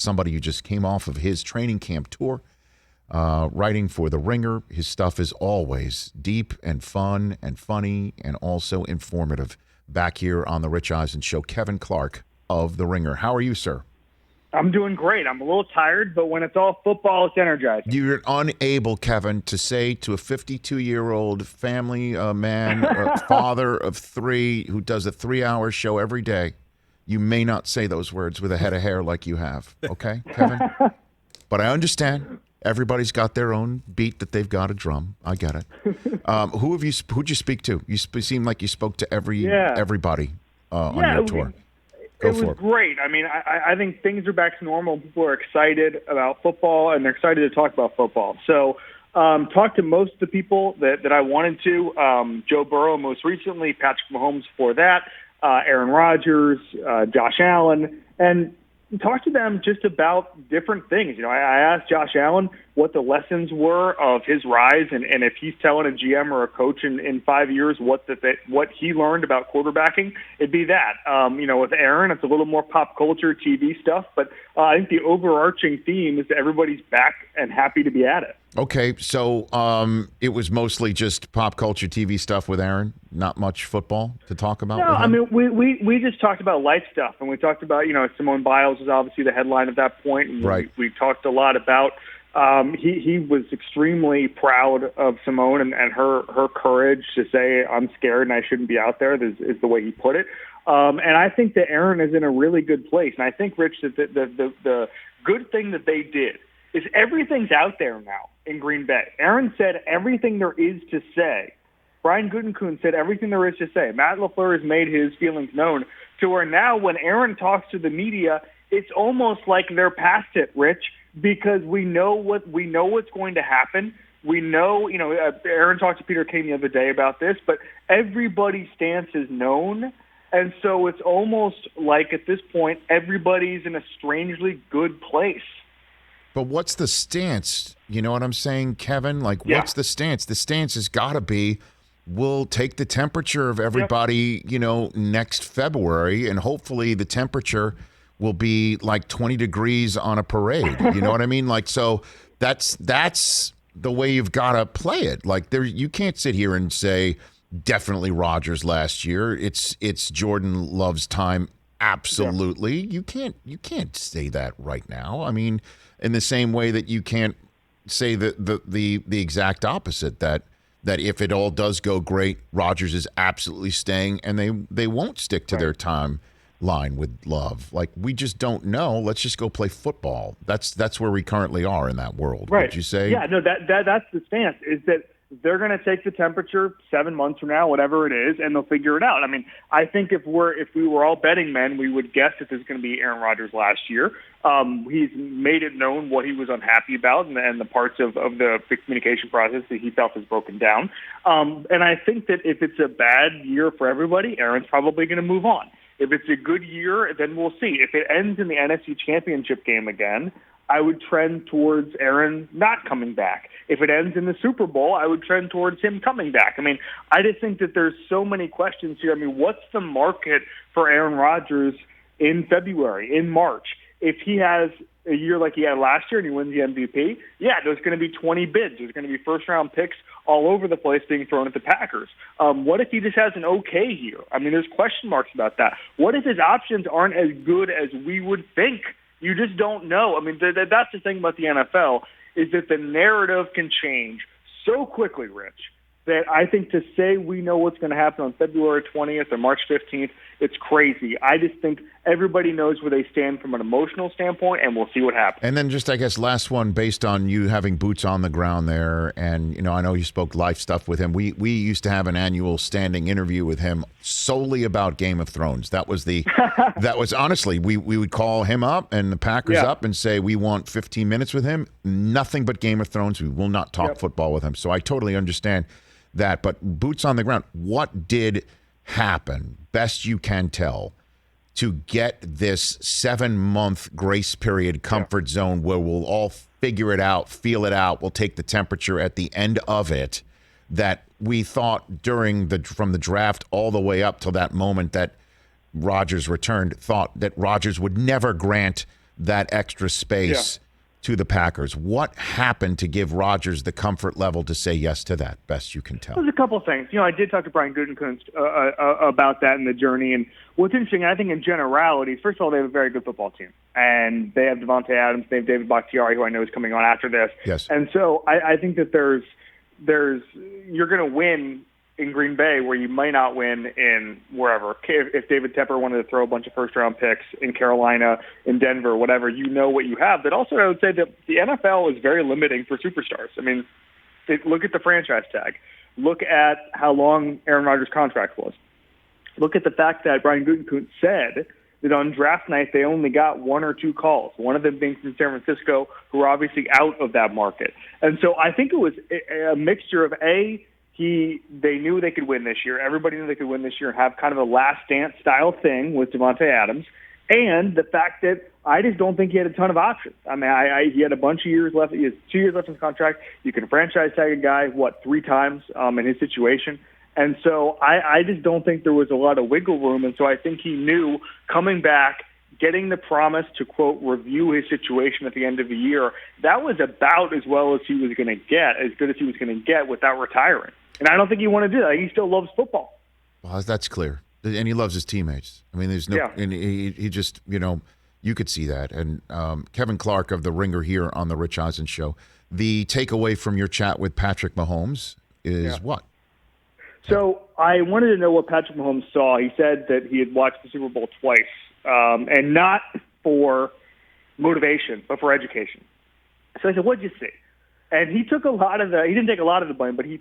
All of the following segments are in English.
somebody who just came off of his training camp tour, writing for The Ringer. His stuff is always deep and fun and funny and also informative. Back here on the Rich Eisen Show, Kevin Clark of The Ringer. How are you, sir? I'm doing great. I'm a little tired, but when it's all football, it's energizing. You're unable, Kevin, to say to a 52-year-old family man, father of 3, who does a 3-hour show every day, you may not say those words with a head of hair like you have. Okay, Kevin? But I understand. Everybody's got their own beat that they've got to drum. I get it. Who'd you speak to? You seem like you spoke to everybody on your tour. It was great. I mean, I think things are back to normal. People are excited about football, and they're excited to talk about football. So talked to most of the people that I wanted to. Joe Burrow most recently, Patrick Mahomes before that, Aaron Rodgers, Josh Allen, and talked to them just about different things. You know, I asked Josh Allen what the lessons were of his rise, and if he's telling a GM or a coach in 5 years what he learned about quarterbacking, it'd be that. With Aaron, it's a little more pop culture, TV stuff, but I think the overarching theme is that everybody's back and happy to be at it. Okay, so it was mostly just pop culture TV stuff with Aaron, not much football to talk about? No, I mean, we just talked about life stuff, and we talked about, Simone Biles was obviously the headline at that point, and right. we talked a lot about he was extremely proud of Simone and her courage to say, I'm scared and I shouldn't be out there, is the way he put it. And I think that Aaron is in a really good place, and I think, Rich, that the good thing that they did is everything's out there now in Green Bay. Aaron said everything there is to say. Brian Gutekunst said everything there is to say. Matt LaFleur has made his feelings known to where now when Aaron talks to the media, it's almost like they're past it, Rich, because we know what's going to happen. We know, Aaron talked to Peter King the other day about this, but everybody's stance is known. And so it's almost like at this point, everybody's in a strangely good place. But what's the stance? You know what I'm saying, Kevin? What's the stance? The stance has got to be, we'll take the temperature of everybody, next February, and hopefully the temperature will be like 20 degrees on a parade. You know what I mean? So that's the way you've got to play it. You can't sit here and say definitely Rodgers last year. It's Jordan Love's time. Absolutely. Yeah. You can't say that right now. I mean, in the same way that you can't say the exact opposite, that if it all does go great, Rodgers is absolutely staying, and they won't stick to their timeline with Love. We just don't know. Let's just go play football. That's where we currently are in that world. Right. Would you say? Yeah, no, that's the stance, is that they're going to take the temperature 7 months from now, whatever it is, and they'll figure it out. I mean, I think if we were all betting men, we would guess that this is going to be Aaron Rodgers last year. He's made it known what he was unhappy about and the parts of the communication process that he felt has broken down. And I think that if it's a bad year for everybody, Aaron's probably going to move on. If it's a good year, then we'll see. If it ends in the NFC Championship game again, I would trend towards Aaron not coming back. If it ends in the Super Bowl, I would trend towards him coming back. I mean, I just think that there's so many questions here. I mean, what's the market for Aaron Rodgers in February, in March? If he has a year like he had last year and he wins the MVP, yeah, there's going to be 20 bids. There's going to be first-round picks all over the place being thrown at the Packers. What if he just has an okay year? I mean, there's question marks about that. What if his options aren't as good as we would think? You just don't know. I mean, that's the thing about the NFL, is that the narrative can change so quickly, Rich, that I think to say we know what's going to happen on February 20th or March 15th, it's crazy. I just think everybody knows where they stand from an emotional standpoint, and we'll see what happens. And then just, I guess, last one, based on you having boots on the ground there, and, I know you spoke life stuff with him. We used to have an annual standing interview with him solely about Game of Thrones. That was honestly, we would call him up and the Packers up and say, we want 15 minutes with him. Nothing but Game of Thrones. We will not talk football with him. So I totally understand that. But boots on the ground, what did happen, best you can tell, to get this 7-month grace period comfort zone where we'll all figure it out, feel it out, we'll take the temperature at the end of it, that we thought from the draft all the way up till that moment that Rodgers returned, thought that Rodgers would never grant that extra space to the Packers. What happened to give Rodgers the comfort level to say yes to that, best you can tell? There's a couple of things. I did talk to Brian Gutekunst about that in the journey. And what's interesting, I think in generality, first of all, they have a very good football team. And they have Devontae Adams, they have David Bakhtiari, who I know is coming on after this. Yes. And so I think that you're going to win in Green Bay where you might not win in wherever. If David Tepper wanted to throw a bunch of first-round picks in Carolina, in Denver, whatever, you know what you have. But also I would say that the NFL is very limiting for superstars. I mean, look at the franchise tag. Look at how long Aaron Rodgers' contract was. Look at the fact that Brian Gutekunst said that on draft night they only got one or two calls, one of them being from San Francisco, who are obviously out of that market. And so I think it was a mixture of, they knew they could win this year. Everybody knew they could win this year and have kind of a last dance style thing with Devontae Adams. And the fact that I just don't think he had a ton of options. I mean, he had a bunch of years left. He has 2 years left in his contract. You can franchise tag a guy, 3 times in his situation. And so I just don't think there was a lot of wiggle room. And so I think he knew coming back, getting the promise to, quote, review his situation at the end of the year, that was about as well as he was going to get, as good as he was going to get without retiring. And I don't think he wanted to do that. He still loves football. Well, that's clear. And he loves his teammates. I mean, there's no, and he just, you could see that. And Kevin Clark of The Ringer here on the Rich Eisen Show. The takeaway from your chat with Patrick Mahomes is what? So I wanted to know what Patrick Mahomes saw. He said that he had watched the Super Bowl twice, and not for motivation, but for education. So I said, what'd you see? And he took he didn't take a lot of the blame, but he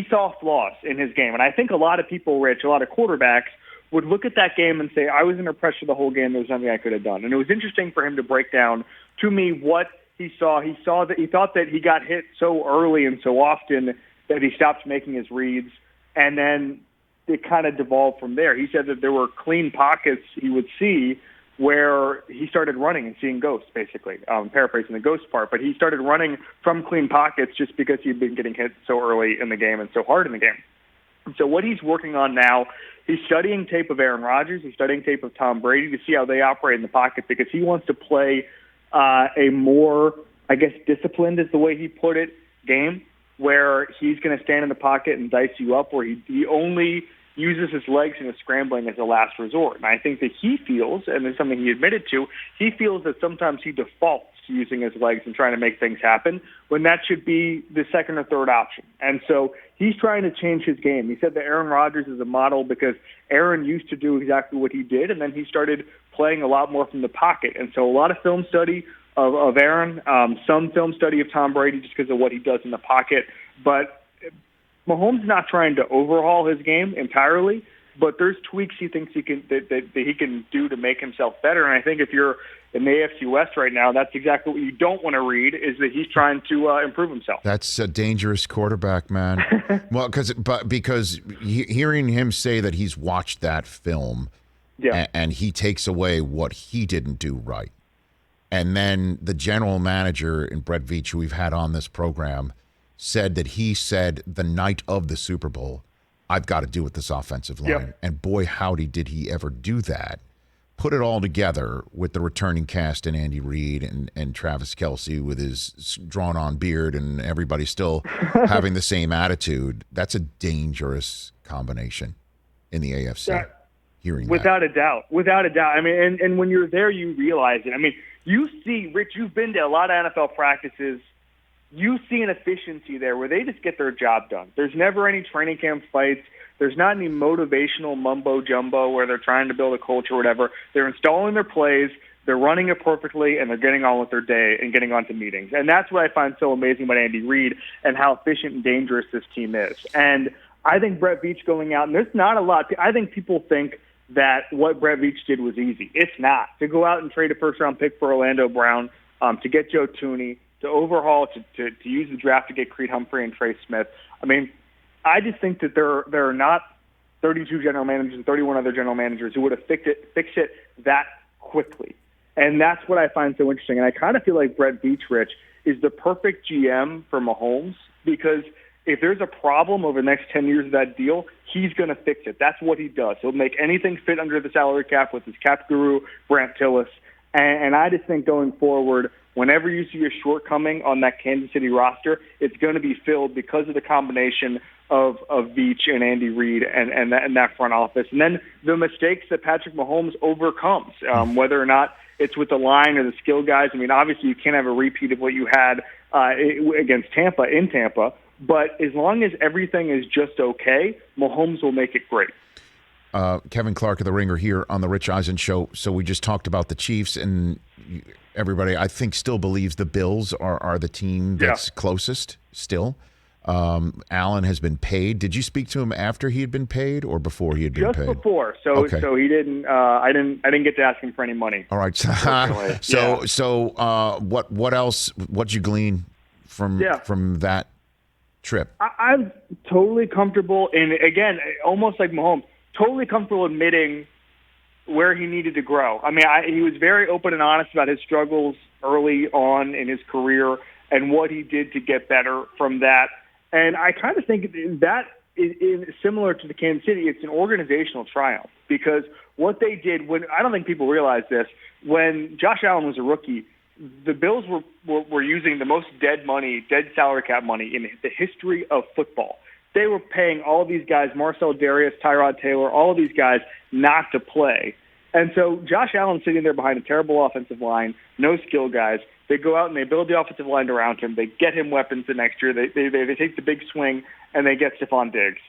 saw flaws in his game. And I think a lot of people, Rich, a lot of quarterbacks would look at that game and say, I was under pressure the whole game. There was nothing I could have done. And it was interesting for him to break down to me what he saw. He saw that he thought that he got hit so early and so often that he stopped making his reads. And then it kind of devolved from there. He said that there were clean pockets he would see where he started running and seeing ghosts, basically. Paraphrasing the ghost part. But he started running from clean pockets just because he'd been getting hit so early in the game and so hard in the game. And so what he's working on now, he's studying tape of Aaron Rodgers. He's studying tape of Tom Brady to see how they operate in the pocket because he wants to play a more, I guess, disciplined is the way he put it, game where he's going to stand in the pocket and dice you up, where he only uses his legs and his scrambling as a last resort. And I think that he feels, and it's something he admitted to, he feels that sometimes he defaults to using his legs and trying to make things happen when that should be the second or third option. And so he's trying to change his game. He said that Aaron Rodgers is a model because Aaron used to do exactly what he did, and then he started playing a lot more from the pocket. And so a lot of film study of Aaron, some film study of Tom Brady just because of what he does in the pocket. But Mahomes is not trying to overhaul his game entirely, but there's tweaks he thinks he can that he can do to make himself better. And I think if you're in the AFC West right now, that's exactly what you don't want to read, is that he's trying to improve himself. That's a dangerous quarterback, man. Well, because hearing him say that he's watched that film, and he takes away what he didn't do right. And then the general manager, in Brett Veach, who we've had on this program, said that he said the night of the Super Bowl, I've got to do with this offensive line. Yep. And boy, howdy, did he ever do that. Put it all together with the returning cast and Andy Reid and Travis Kelce with his drawn-on beard and everybody still having the same attitude. That's a dangerous combination in the AFC. Without a doubt. I mean, and when you're there, you realize it. I mean, you see, Rich, you've been to a lot of NFL practices. You see an efficiency there where they just get their job done. There's never any training camp fights. There's not any motivational mumbo-jumbo where they're trying to build a culture or whatever. They're installing their plays, they're running it perfectly, and they're getting on with their day and getting on to meetings. And that's what I find so amazing about Andy Reid and how efficient and dangerous this team is. And I think Brett Veach going out, and there's not a lot. I think people think that what Brett Veach did was easy. It's not. To go out and trade a first-round pick for Orlando Brown, to get Joe Thuney, to overhaul, to use the draft to get Creed Humphrey and Trey Smith. I mean, I just think that there are not 32 general managers and 31 other general managers who would have fixed it that quickly. And that's what I find so interesting. And I kind of feel like Brett Veach, Rich, is the perfect GM for Mahomes because if there's a problem over the next 10 years of that deal, he's going to fix it. That's what he does. He'll make anything fit under the salary cap with his cap guru, Brant Tillis. And I just think going forward, whenever you see a shortcoming on that Kansas City roster, it's going to be filled because of the combination of Veach and Andy Reid and that front office. And then the mistakes that Patrick Mahomes overcomes, whether or not it's with the line or the skill guys. I mean, obviously you can't have a repeat of what you had against Tampa in Tampa, but as long as everything is just okay, Mahomes will make it great. Kevin Clark of The Ringer here on the Rich Eisen Show. So we just talked about the Chiefs, and everybody, I think, still believes the Bills are the team that's closest still. Allen has been paid. Did you speak to him after he had been paid or before he had been paid? Just before. So he didn't. I didn't get to ask him for any money. All right. So what else? What'd you glean from that trip? I'm totally comfortable, and again, almost like Mahomes, totally comfortable admitting where he needed to grow. I mean, he was very open and honest about his struggles early on in his career and what he did to get better from that. And I kind of think that is similar to the Kansas City. It's an organizational triumph because what they did I don't think people realize this, when Josh Allen was a rookie, the Bills were using the most dead salary cap money in the history of football. They were paying all of these guys, Marcel Darius, Tyrod Taylor, all of these guys not to play. And so Josh Allen's sitting there behind a terrible offensive line, no skill guys. They go out and they build the offensive line around him. They get him weapons the next year. They take the big swing, and they get Stephon Diggs.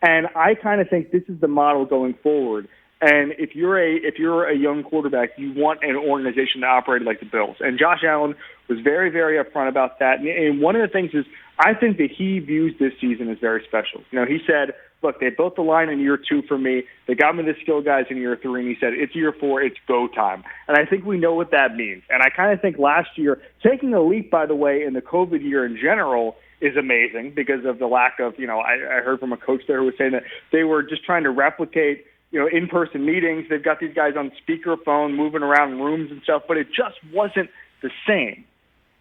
And I kind of think this is the model going forward. And if you're a young quarterback, you want an organization to operate like the Bills. And Josh Allen was very, very upfront about that. And one of the things is I think that he views this season as very special. You know, he said, look, they built the line in year 2 for me. They got me the skill guys in year 3, and he said, it's year 4, it's go time. And I think we know what that means. And I kind of think last year, taking a leap, by the way, in the COVID year in general is amazing because of the lack of, I heard from a coach there who was saying that they were just trying to replicate in-person meetings. They've got these guys on speakerphone moving around rooms and stuff, but it just wasn't the same.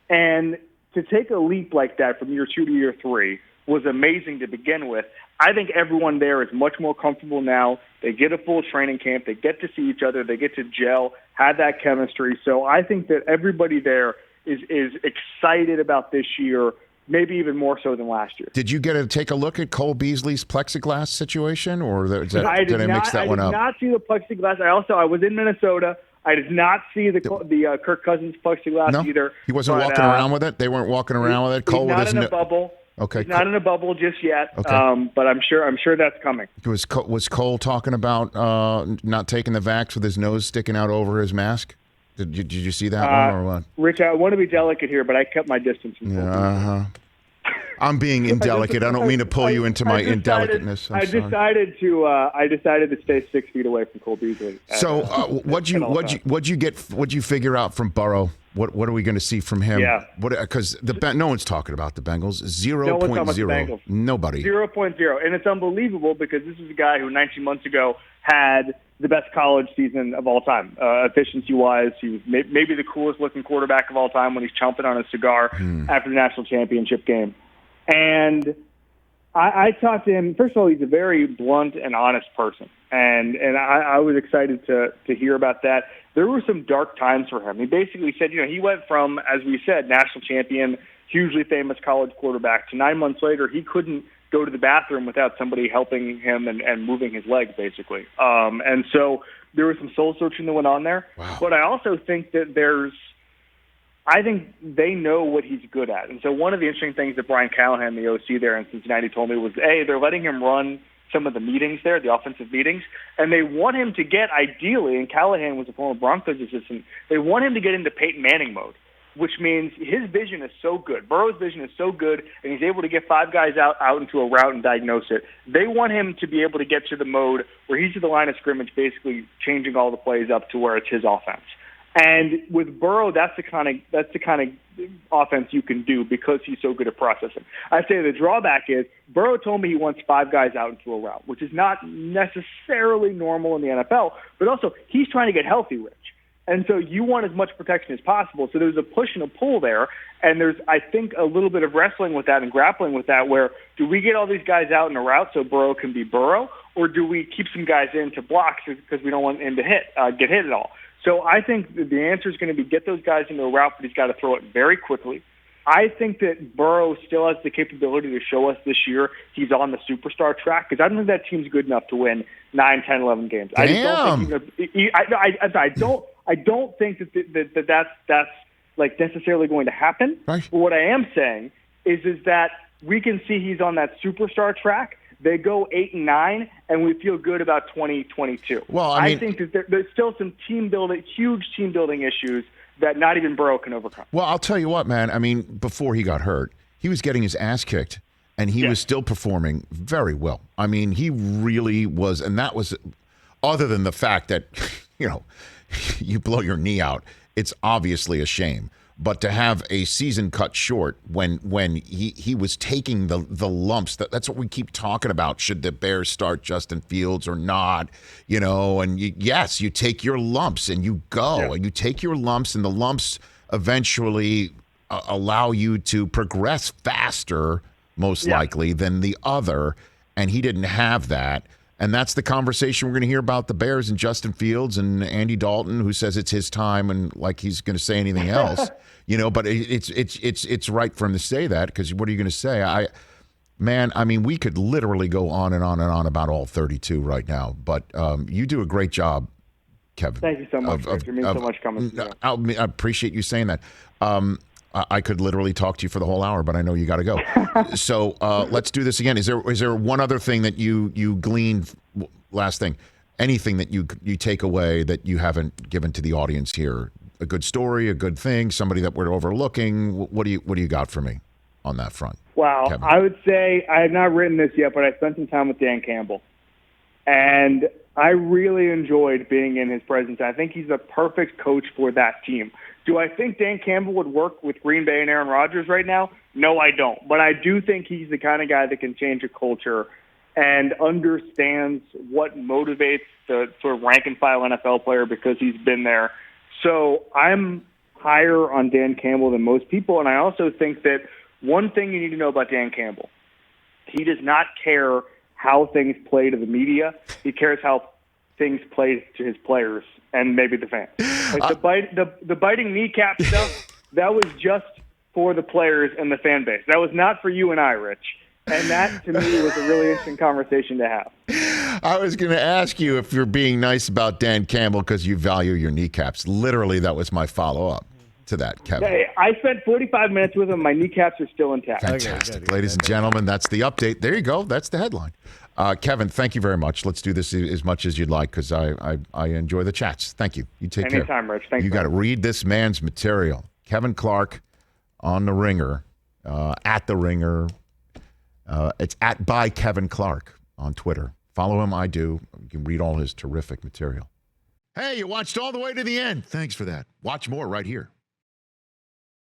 And to take a leap like that from year 2 to year 3 was amazing to begin with. I think everyone there is much more comfortable now. They get a full training camp. They get to see each other. They get to gel, have that chemistry. So I think that everybody there is excited about this year, maybe even more so than last year. Did you get to take a look at Cole Beasley's plexiglass situation, or did I mix that one up? I did not see the plexiglass. I was in Minnesota. I did not see the Kirk Cousins plexiglass either. He wasn't walking around with it? They weren't walking around with it? Cole he's not in a bubble. Okay. He's not in a bubble just yet, okay. But I'm sure that's coming. Was Cole talking about not taking the vax with his nose sticking out over his mask? Did you see that one or what? Rich, I want to be delicate here, but I kept my distance. I'm being indelicate. I don't mean to pull you into my indelicateness. I decided to stay 6 feet away from Cole Beasley. So, what'd you figure out from Burrow? What are we going to see from him? Yeah. Because no one's talking about the Bengals. 0.0. Nobody. 0.0. And it's unbelievable because this is a guy who 19 months ago had the best college season of all time. Efficiency-wise, he was maybe the coolest-looking quarterback of all time when he's chomping on a cigar after the national championship game. And I talked to him. First of all, he's a very blunt and honest person. And I was excited to hear about that. There were some dark times for him. He basically said, he went from, as we said, national champion, hugely famous college quarterback, to 9 months later, he couldn't go to the bathroom without somebody helping him and moving his legs, basically. And so there was some soul searching that went on there. Wow. But I also think that I think they know what he's good at. And so one of the interesting things that Brian Callahan, the OC there in Cincinnati, told me was, they're letting him run some of the meetings there, the offensive meetings, and they want him to get, ideally, and Callahan was a former Broncos assistant, they want him to get into Peyton Manning mode, which means his vision is so good. Burrow's vision is so good, and he's able to get 5 guys out into a route and diagnose it. They want him to be able to get to the mode where he's at the line of scrimmage, basically changing all the plays up to where it's his offense. And with Burrow, that's the kind of offense you can do because he's so good at processing. I say the drawback is Burrow told me he wants 5 guys out into a route, which is not necessarily normal in the NFL, but also he's trying to get healthy, Rich. And so you want as much protection as possible. So there's a push and a pull there, and there's, I think, a little bit of wrestling with that and grappling with that where do we get all these guys out in a route so Burrow can be Burrow, or do we keep some guys in to block because we don't want him to get hit at all? So I think that the answer is going to be get those guys into a route, but he's got to throw it very quickly. I think that Burrow still has the capability to show us this year he's on the superstar track, because I don't think that team's good enough to win 9, 10, 11 games. Damn. I just don't think that's like necessarily going to happen. Right. But what I am saying is that we can see he's on that superstar track. They go 8-9, and we feel good about 2022. Well, I think that there's still some huge team building issues that not even Burrow can overcome. Well, I'll tell you what, man. I mean, before he got hurt, he was getting his ass kicked, and he was still performing very well. I mean, he really was, and that was, other than the fact that, you blow your knee out, it's obviously a shame. But to have a season cut short when he was taking the lumps, that's what we keep talking about. Should the Bears start Justin Fields or not? And yes, you take your lumps and you go and you take your lumps, and the lumps eventually allow you to progress faster, most likely, than the other. And he didn't have that. And that's the conversation we're going to hear about the Bears and Justin Fields and Andy Dalton, who says it's his time, and like he's going to say anything else, But it's right for him to say that, because what are you going to say? I mean, we could literally go on and on and on about all 32 right now. But you do a great job, Kevin. Thank you so much, Rich. It means so much coming to you. I appreciate you saying that. I could literally talk to you for the whole hour, but I know you got to go. So let's do this again. Is there one other thing that you gleaned? Last thing, anything that you take away that you haven't given to the audience here? A good story, a good thing, somebody that we're overlooking. What do you got for me on that front? Wow, Kevin? I would say I have not written this yet, but I spent some time with Dan Campbell, and I really enjoyed being in his presence. I think he's the perfect coach for that team. Do I think Dan Campbell would work with Green Bay and Aaron Rodgers right now? No, I don't. But I do think he's the kind of guy that can change a culture and understands what motivates the sort of rank-and-file NFL player, because he's been there. So I'm higher on Dan Campbell than most people, and I also think that one thing you need to know about Dan Campbell, he does not care how things play to the media. He cares how things play to his players and maybe the fans. Like the biting kneecap stuff, that was just for the players and the fan base. That was not for you and I, Rich. And that, to me, was a really interesting conversation to have. I was going to ask you if you're being nice about Dan Campbell because you value your kneecaps. Literally, that was my follow-up to that, Kevin. Hey, I spent 45 minutes with him. My kneecaps are still intact. Fantastic. Okay, ladies and gentlemen, that's the update. There you go. That's the headline. Kevin, thank you very much. Let's do this as much as you'd like, because I enjoy the chats. Thank you. You take care. Anytime, Rich. Thanks. You got to read this man's material. Kevin Clark on The Ringer, at The Ringer. It's @by Kevin Clark on Twitter. Follow him. I do. You can read all his terrific material. Hey, you watched all the way to the end. Thanks for that. Watch more right here.